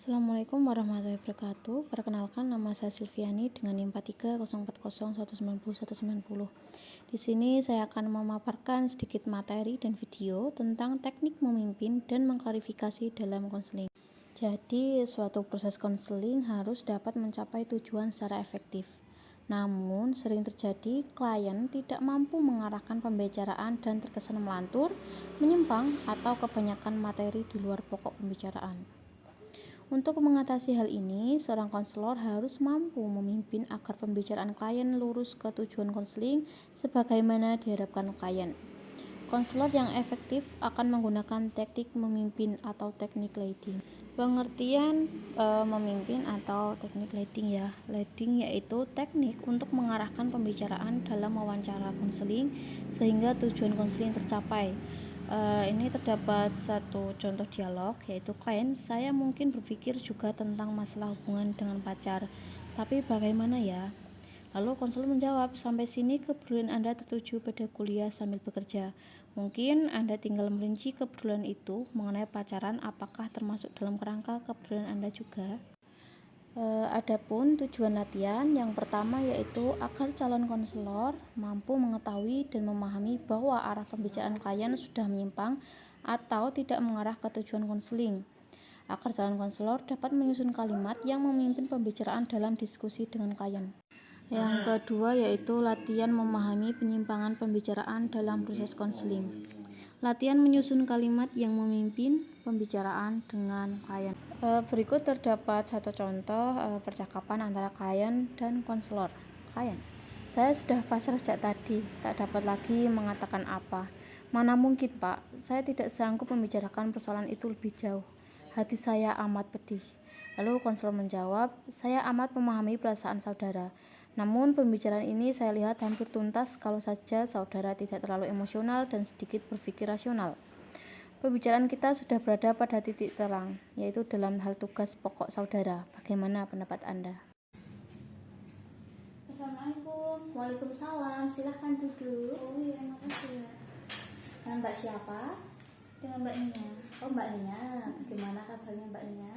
Assalamualaikum warahmatullahi wabarakatuh. Perkenalkan, nama saya Silviani dengan NIM 43040190. Di sini saya akan memaparkan sedikit materi dan video tentang teknik memimpin dan mengklarifikasi dalam konseling. Jadi, suatu proses konseling harus dapat mencapai tujuan secara efektif. Namun, sering terjadi klien tidak mampu mengarahkan pembicaraan dan terkesan melantur, menyimpang, atau kebanyakan materi di luar pokok pembicaraan. Untuk mengatasi hal ini, seorang konselor harus mampu memimpin agar pembicaraan klien lurus ke tujuan konseling sebagaimana diharapkan klien. Konselor yang efektif akan menggunakan teknik memimpin atau teknik leading. Pengertian memimpin atau teknik leading ya. Leading yaitu teknik untuk mengarahkan pembicaraan dalam wawancara konseling sehingga tujuan konseling tercapai. Ini terdapat satu contoh dialog, yaitu klien, saya mungkin berpikir juga tentang masalah hubungan dengan pacar, tapi bagaimana ya? Lalu konselor menjawab, sampai sini kepedulian Anda tertuju pada kuliah sambil bekerja. Mungkin Anda tinggal merinci kepedulian itu mengenai pacaran, apakah termasuk dalam kerangka kepedulian Anda juga? Adapun tujuan latihan yang pertama yaitu agar calon konselor mampu mengetahui dan memahami bahwa arah pembicaraan klien sudah menyimpang atau tidak mengarah ke tujuan konseling. Agar calon konselor dapat menyusun kalimat yang memimpin pembicaraan dalam diskusi dengan klien. Yang kedua yaitu latihan memahami penyimpangan pembicaraan dalam proses konseling. Latihan menyusun kalimat yang memimpin pembicaraan dengan klien. Berikut terdapat satu contoh percakapan antara klien dan konselor. Klien, saya sudah pasrah sejak tadi, tak dapat lagi mengatakan apa. Mana mungkin, Pak, saya tidak sanggup membicarakan persoalan itu lebih jauh. Hati saya amat pedih. Lalu konselor menjawab, saya amat memahami perasaan saudara. Namun pembicaraan ini saya lihat hampir tuntas kalau saja saudara tidak terlalu emosional dan sedikit berpikir rasional. Pembicaraan kita sudah berada pada titik terang, yaitu dalam hal tugas pokok saudara. Bagaimana pendapat Anda? Assalamualaikum. Waalaikumsalam, silahkan duduk. Oh iya, makasih ya. Dengan Mbak siapa? Dengan Mbak Nia. Oh, Mbak Nia. Bagaimana kabarnya Mbak Nia?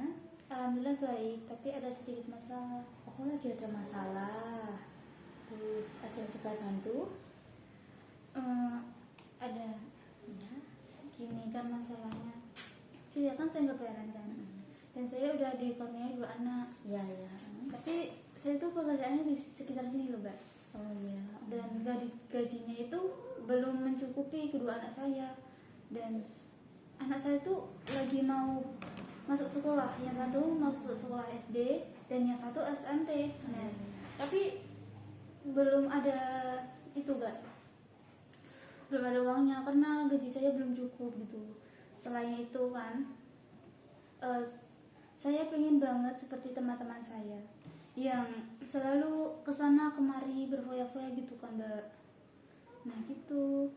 Alhamdulillah baik, tapi ada sedikit masalah. Oh, lagi ada masalah. Ada yang bisa saya bantu? Ada. Ya. Gini kan masalahnya. Jadi kan saya nggak bayaran kan. Dan saya udah dikaruniai 2 anak. Ya, ya. Tapi saya tuh pekerjaannya di sekitar sini loh, Mbak. Oh iya. Dan gajinya itu belum mencukupi kedua anak saya. Dan anak saya tuh lagi mau masuk sekolah, yang satu masuk sekolah SD dan yang satu SMP. Nah, tapi belum ada itu, Mbak. Belum ada uangnya karena gaji saya belum cukup gitu. Selain itu kan, saya pengen banget seperti teman-teman saya yang selalu kesana kemari berfoya-foya gitu kan, Mbak. Nah gitu.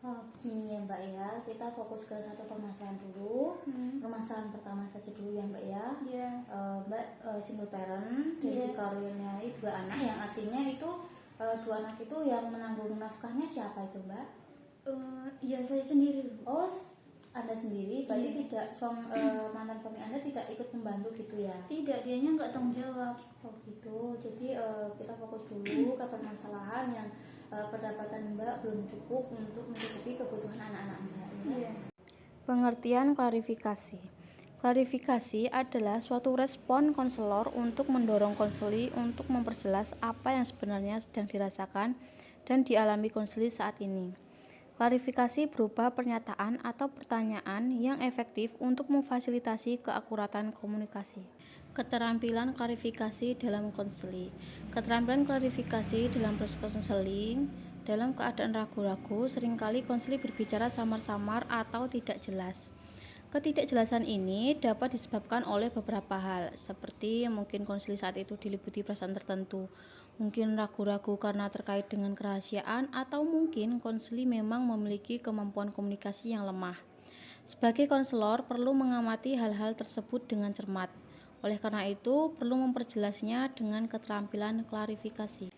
Oh, begini ya Mbak ya, kita fokus ke satu permasalahan dulu. Permasalahan pertama saja dulu ya Mbak ya. Iya. Mbak single parent dan dikaruniai 2 anak, yang artinya itu 2 anak itu yang menanggung nafkahnya siapa itu Mbak? Ya saya sendiri. Oh, Anda sendiri, berarti tidak mantan suami Anda tidak ikut membantu gitu ya? Tidak, dianya nggak tanggung jawab. Oh gitu, jadi kita fokus dulu ke permasalahan yang pendapatan Mbak belum cukup untuk mencukupi kebutuhan anak-anak Mbak ya? Iya. Pengertian klarifikasi. Klarifikasi adalah suatu respon konselor untuk mendorong konseli untuk memperjelas apa yang sebenarnya sedang dirasakan dan dialami konseli saat ini. Klarifikasi berupa pernyataan atau pertanyaan yang efektif untuk memfasilitasi keakuratan komunikasi. Keterampilan klarifikasi dalam konseling. Keterampilan klarifikasi dalam proses konseling. Dalam keadaan ragu-ragu, seringkali konseli berbicara samar-samar atau tidak jelas. Ketidakjelasan ini dapat disebabkan oleh beberapa hal, seperti mungkin konseli saat itu diliputi perasaan tertentu, mungkin ragu-ragu karena terkait dengan kerahasiaan, atau mungkin konseli memang memiliki kemampuan komunikasi yang lemah. Sebagai konselor perlu mengamati hal-hal tersebut dengan cermat. Oleh karena itu, perlu memperjelasnya dengan keterampilan klarifikasi.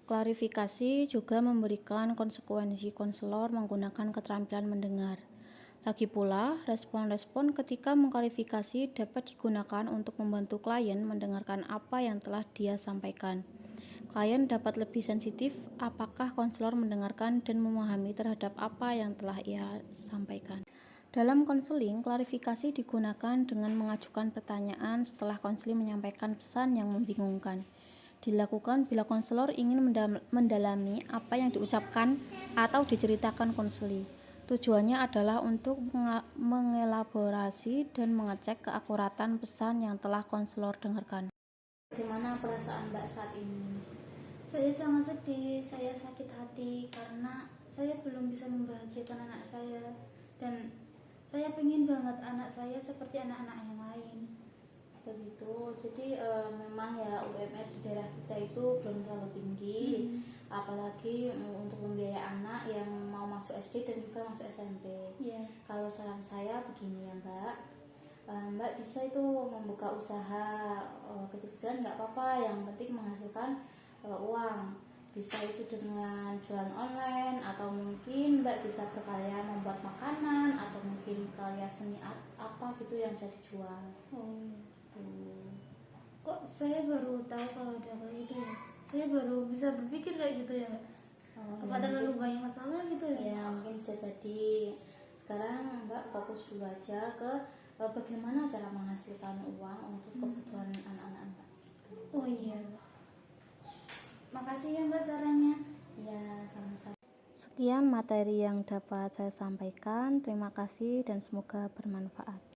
Klarifikasi juga memberikan konsekuensi konselor menggunakan keterampilan mendengar. Lagi pula, respon-respon ketika mengklarifikasi dapat digunakan untuk membantu klien mendengarkan apa yang telah dia sampaikan. Klien dapat lebih sensitif apakah konselor mendengarkan dan memahami terhadap apa yang telah ia sampaikan. Dalam konseling, klarifikasi digunakan dengan mengajukan pertanyaan setelah konseling menyampaikan pesan yang membingungkan. Dilakukan bila konselor ingin mendalami apa yang diucapkan atau diceritakan konseli. Tujuannya adalah untuk mengelaborasi dan mengecek keakuratan pesan yang telah konselor dengarkan. Bagaimana perasaan Mbak saat ini? Saya sangat sedih, saya sakit hati karena saya belum bisa membahagiakan anak saya, dan saya pengen banget anak saya seperti anak-anak yang lain. Begitu, jadi memang ya UMR di daerah kita itu belum terlalu tinggi, apalagi untuk membiayai anak yang mau masuk SD dan juga masuk SMP. Kalau saran saya begini ya Mbak, Mbak bisa itu membuka usaha kecil-kecilan nggak apa-apa, yang penting menghasilkan uang. Bisa itu dengan jualan online, atau mungkin Mbak bisa berkarya membuat makanan, atau mungkin karya seni apa gitu yang bisa dijual. Kok saya baru tahu kalau ada kayak gitu ya? Saya baru bisa berpikir kayak gitu ya, Mbak. Apa terlalu banyak masalah gitu ya? Ya mungkin bisa jadi. Sekarang Mbak fokus dulu aja ke bagaimana cara menghasilkan uang untuk kebutuhan anak-anak Mbak. Oh iya. Makasih ya Mbak sarannya. Ya, sama-sama. Sekian materi yang dapat saya sampaikan. Terima kasih dan semoga bermanfaat.